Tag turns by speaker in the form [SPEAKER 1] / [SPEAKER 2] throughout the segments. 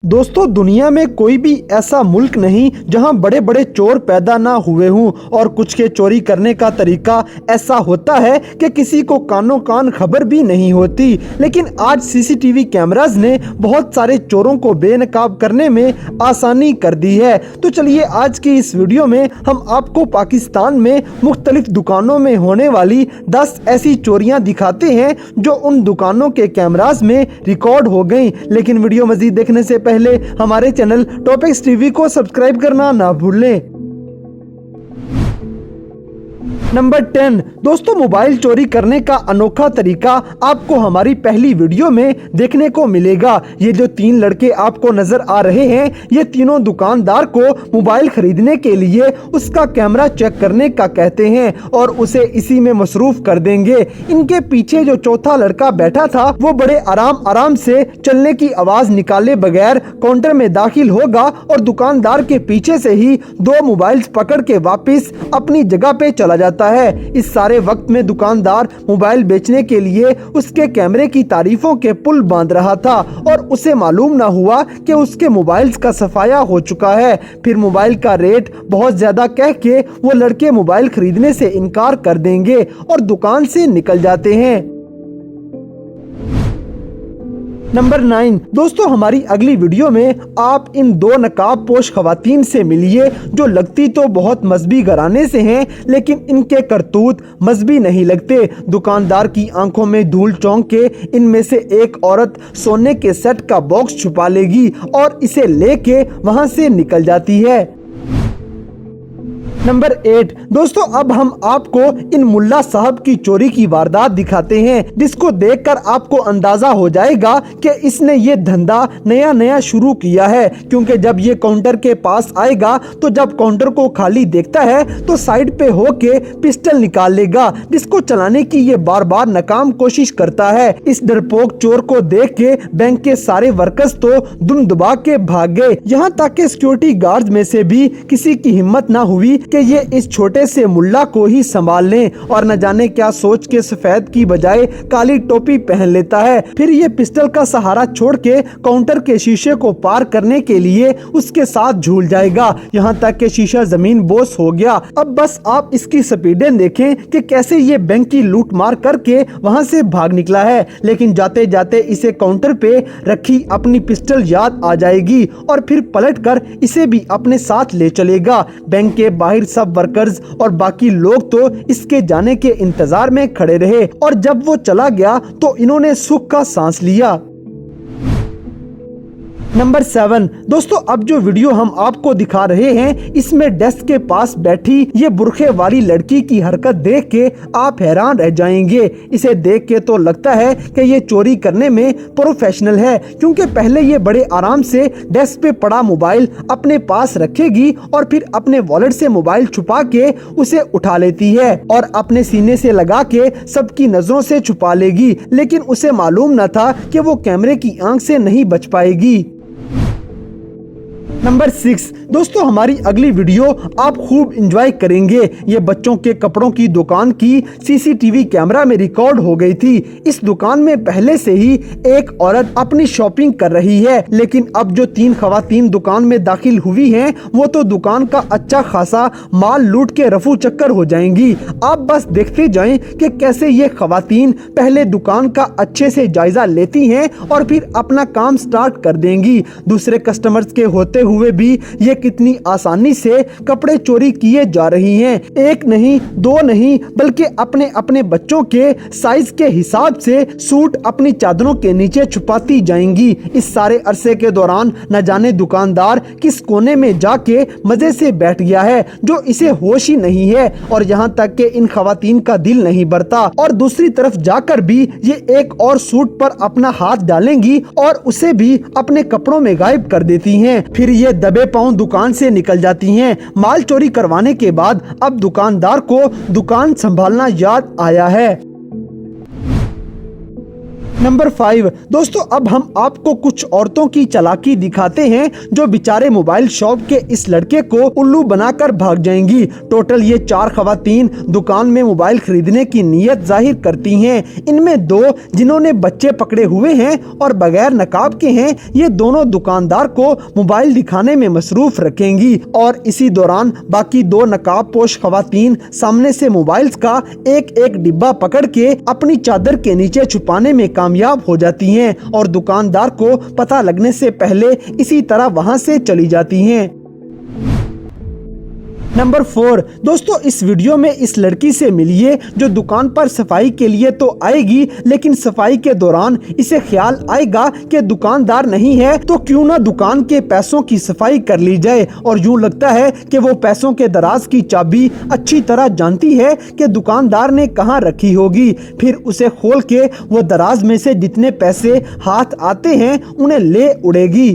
[SPEAKER 1] दोस्तों, दुनिया में कोई भी ऐसा मुल्क नहीं जहां बड़े बड़े चोर पैदा ना हुए हों और कुछ के चोरी करने का तरीका ऐसा होता है कि किसी को कानों कान खबर भी नहीं होती। लेकिन आज सीसीटीवी कैमरास ने बहुत सारे चोरों को बेनकाब करने में आसानी कर दी है। तो चलिए आज की इस वीडियो में हम आपको पाकिस्तान में मुख्तलिफ दुकानों में होने वाली 10 ऐसी चोरियां दिखाते हैं जो उन दुकानों के कैमरास में रिकॉर्ड हो गई। लेकिन वीडियो मजीद देखने से पहले हमारे चैनल टॉपिक्स टीवी को सब्सक्राइब करना ना भूलें। नंबर 10 दोस्तों, मोबाइल चोरी करने का अनोखा तरीका आपको हमारी पहली वीडियो में देखने को मिलेगा। ये जो 3 लड़के आपको नजर आ रहे हैं, ये तीनों दुकानदार को मोबाइल खरीदने के लिए उसका कैमरा चेक करने का कहते हैं और उसे इसी में मसरूफ कर देंगे। इनके पीछे जो चौथा लड़का बैठा था वो बड़े आराम से चलने की आवाज निकाले बगैर काउंटर में दाखिल होगा और दुकानदार के पीछे से ही 2 मोबाइल्स पकड़ के वापस अपनी जगह पे चला जाता है। इस सारे वक्त में दुकानदार मोबाइल बेचने के लिए उसके कैमरे की तारीफों के पुल बांध रहा था और उसे मालूम ना हुआ कि उसके मोबाइल्स का सफाया हो चुका है। फिर मोबाइल का रेट बहुत ज्यादा कह के वो लड़के मोबाइल खरीदने से इनकार कर देंगे और दुकान से निकल जाते हैं। नंबर 9 दोस्तों, हमारी अगली वीडियो में आप इन 2 नकाब पोश खवातीन से मिलिए जो लगती तो बहुत मजहबी घराने से हैं, लेकिन इनके करतूत मजहबी नहीं लगते। दुकानदार की आंखों में धूल चौंक के इनमें से एक औरत सोने के सेट का बॉक्स छुपा लेगी और इसे लेके वहां से निकल जाती है। नंबर 8 दोस्तों, अब हम आपको इन मुल्ला साहब की चोरी की वारदात दिखाते हैं जिसको देखकर आपको अंदाजा हो जाएगा कि इसने ये धंधा नया शुरू किया है। क्योंकि जब ये काउंटर के पास आएगा तो जब काउंटर को खाली देखता है तो साइड पे होके पिस्टल निकाल लेगा, जिसको चलाने की ये बार बार नाकाम कोशिश करता है। इस डरपोक चोर को देख के बैंक के सारे वर्कर्स तो दुम दबा के भाग गए। यहाँ तक के सिक्योरिटी गार्ड में से भी किसी की हिम्मत ना हुई कि ये इस छोटे से मुल्ला को ही संभाल लें और न जाने क्या सोच के सफेद की बजाय काली टोपी पहन लेता है। फिर ये पिस्टल का सहारा छोड़ के काउंटर के शीशे को पार करने के लिए उसके साथ झूल जाएगा, यहाँ तक कि शीशा जमीन बोस हो गया। अब बस आप इसकी स्पीडें देखें कि कैसे ये बैंक की लूट मार करके वहाँ से भाग निकला है। लेकिन जाते जाते इसे काउंटर पे रखी अपनी पिस्टल याद आ जाएगी और फिर पलट कर इसे भी अपने साथ ले चलेगा। बैंक के बाहर सब वर्कर्स और बाकी लोग तो इसके जाने के इंतजार में खड़े रहे और जब वो चला गया तो इन्होंने सुख का सांस लिया। नंबर 7 दोस्तों, अब जो वीडियो हम आपको दिखा रहे हैं इसमें डेस्क के पास बैठी ये बुरखे वाली लड़की की हरकत देख के आप हैरान रह जाएंगे। इसे देख के तो लगता है कि ये चोरी करने में प्रोफेशनल है, क्योंकि पहले ये बड़े आराम से डेस्क पे पड़ा मोबाइल अपने पास रखेगी और फिर अपने वॉलेट से मोबाइल छुपा के उसे उठा लेती है और अपने सीने से लगा के सबकी नजरों से छुपा लेगी। लेकिन उसे मालूम न था कि वो कैमरे की आंख से नहीं बच पाएगी। नंबर 6 दोस्तों, हमारी अगली वीडियो आप खूब एंजॉय करेंगे। ये बच्चों के कपड़ों की दुकान की सीसीटीवी कैमरा में रिकॉर्ड हो गई थी। इस दुकान में पहले से ही एक औरत अपनी शॉपिंग कर रही है, लेकिन अब जो 3 खवातीन दुकान में दाखिल हुई हैं वो तो दुकान का अच्छा खासा माल लूट के रफू चक्कर हो जाएंगी। आप बस देखते जाएं कि कैसे ये खवातीन पहले दुकान का अच्छे से जायजा लेती हैं और फिर अपना काम स्टार्ट कर देंगी। दूसरे कस्टमर्स के होते हुए भी ये कितनी आसानी से कपड़े चोरी किए जा रही हैं। 1 नहीं 2 नहीं बल्कि अपने अपने बच्चों के साइज के हिसाब से सूट अपनी चादरों के नीचे छुपाती जाएंगी। इस सारे अरसे के दौरान न जाने दुकानदार किस कोने में जाके मजे से बैठ गया है जो इसे होश ही नहीं है और यहाँ तक कि इन खवातीन का दिल नहीं भरता और दूसरी तरफ जाकर भी ये एक और सूट पर अपना हाथ डालेंगी और उसे भी अपने कपड़ों में गायब कर देती हैं। फिर ये दबे पांव दुकान से निकल जाती हैं। माल चोरी करवाने के बाद अब दुकानदार को दुकान संभालना याद आया है। नंबर 5 दोस्तों, अब हम आपको कुछ औरतों की चालाकी दिखाते हैं जो बेचारे मोबाइल शॉप के इस लड़के को उल्लू बनाकर भाग जाएंगी। टोटल ये 4 खवातीन दुकान में मोबाइल खरीदने की नीयत जाहिर करती हैं। इनमें 2 जिन्होंने बच्चे पकड़े हुए हैं और बगैर नकाब के हैं। ये दोनों दुकानदार को मोबाइल दिखाने में मसरूफ रखेंगी और इसी दौरान बाकी 2 नकाब पोश खवातीन सामने से मोबाइल्स का एक एक डिब्बा पकड़ के अपनी चादर के नीचे छुपाने में कामयाब हो जाती हैं और दुकानदार को पता लगने से पहले इसी तरह वहां से चली जाती हैं। नंबर 4 दोस्तों, इस वीडियो में इस लड़की से मिलिए जो दुकान पर सफाई के लिए तो आएगी, लेकिन सफाई के दौरान इसे ख्याल आएगा कि दुकानदार नहीं है तो क्यों ना दुकान के पैसों की सफाई कर ली जाए। और यूं लगता है कि वो पैसों के दराज की चाबी अच्छी तरह जानती है कि दुकानदार ने कहां रखी होगी। फिर उसे खोल के वो दराज में से जितने पैसे हाथ आते हैं उन्हें ले उड़ेगी।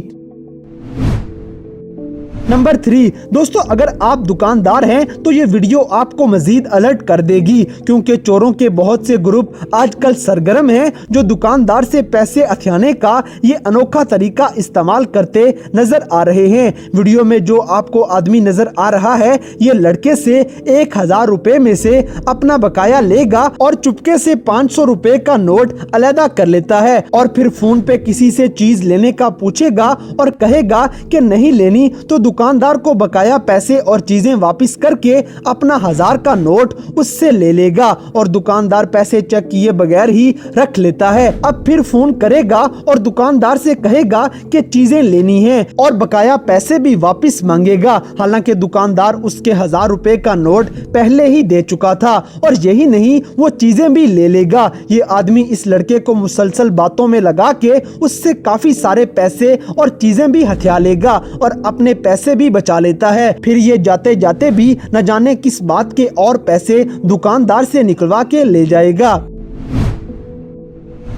[SPEAKER 1] नंबर 3 दोस्तों, अगर आप दुकानदार हैं तो ये वीडियो आपको मजीद अलर्ट कर देगी, क्योंकि चोरों के बहुत से ग्रुप आजकल सरगर्म हैं जो दुकानदार से पैसे अथियाने का ये अनोखा तरीका इस्तेमाल करते नजर आ रहे हैं। वीडियो में जो आपको आदमी नजर आ रहा है ये लड़के से 1000 रुपए में से अपना बकाया लेगा और चुपके से 500 रुपए का नोट अलहदा कर लेता है और फिर फोन पे किसी से चीज लेने का पूछेगा और कहेगा कि नहीं लेनी, तो दुकानदार को बकाया पैसे और चीजें वापस करके अपना 1000 का नोट उससे ले लेगा और दुकानदार पैसे चेक किए बगैर ही रख लेता है। अब फिर फोन करेगा और दुकानदार से कहेगा कि चीजें लेनी है और बकाया पैसे भी वापस मांगेगा, हालांकि दुकानदार उसके 1000 रुपए का नोट पहले ही दे चुका था। और यही नहीं, वो चीजें भी ले लेगा। ये आदमी इस लड़के को मुसलसल बातों में लगा के उससे काफी सारे पैसे और चीजें भी हथिया लेगा और अपने पैसे भी बचा लेता है। फिर ये जाते जाते भी न जाने किस बात के और पैसे दुकानदार से निकलवा के ले जाएगा।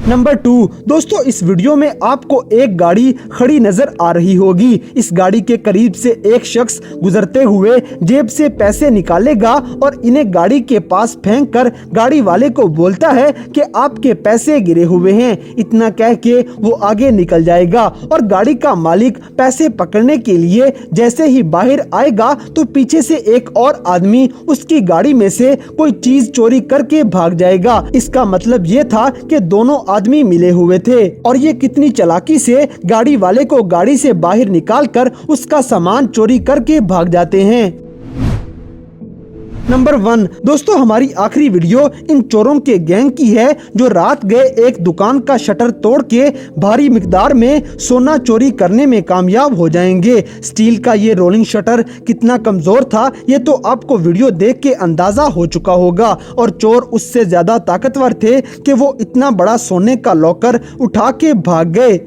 [SPEAKER 1] नंबर 2 दोस्तों, इस वीडियो में आपको एक गाड़ी खड़ी नजर आ रही होगी। इस गाड़ी के करीब से एक शख्स गुजरते हुए जेब से पैसे निकालेगा और इन्हें गाड़ी के पास फेंक कर गाड़ी वाले को बोलता है कि आपके पैसे गिरे हुए हैं। इतना कह के वो आगे निकल जाएगा और गाड़ी का मालिक पैसे पकड़ने के लिए जैसे ही बाहर आएगा तो पीछे से एक और आदमी उसकी गाड़ी में से कोई चीज चोरी करके भाग जाएगा। इसका मतलब ये था कि दोनों आदमी मिले हुए थे और ये कितनी चालाकी से गाड़ी वाले को गाड़ी से बाहर निकालकर उसका सामान चोरी करके भाग जाते हैं। नंबर 1 दोस्तों, हमारी आखिरी वीडियो इन चोरों के गैंग की है जो रात गए एक दुकान का शटर तोड़ के भारी मिकदार में सोना चोरी करने में कामयाब हो जाएंगे। स्टील का ये रोलिंग शटर कितना कमजोर था ये तो आपको वीडियो देख के अंदाजा हो चुका होगा और चोर उससे ज्यादा ताकतवर थे कि वो इतना बड़ा सोने का लॉकर उठा के भाग गए।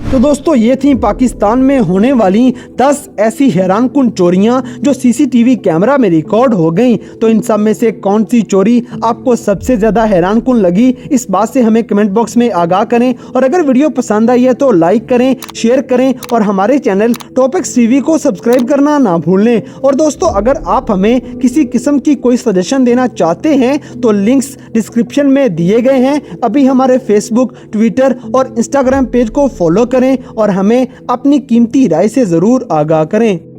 [SPEAKER 1] तो दोस्तों, ये थी पाकिस्तान में होने वाली 10 ऐसी हैरानकुन चोरियां जो सीसीटीवी कैमरा में रिकॉर्ड हो गईं। तो इन सब में से कौन सी चोरी आपको सबसे ज्यादा हैरानकुन लगी, इस बात से हमें कमेंट बॉक्स में आगाह करें। और अगर वीडियो पसंद आई है तो लाइक करें, शेयर करें और हमारे चैनल टॉपिक्स टीवी को सब्सक्राइब करना ना भूलें। और दोस्तों, अगर आप हमें किसी किस्म की कोई सजेशन देना चाहते हैं तो लिंक्स डिस्क्रिप्शन में दिए गए हैं। अभी हमारे फेसबुक, ट्विटर और इंस्टाग्राम पेज को फॉलो करें और हमें अपनी कीमती राय से जरूर आगाह करें।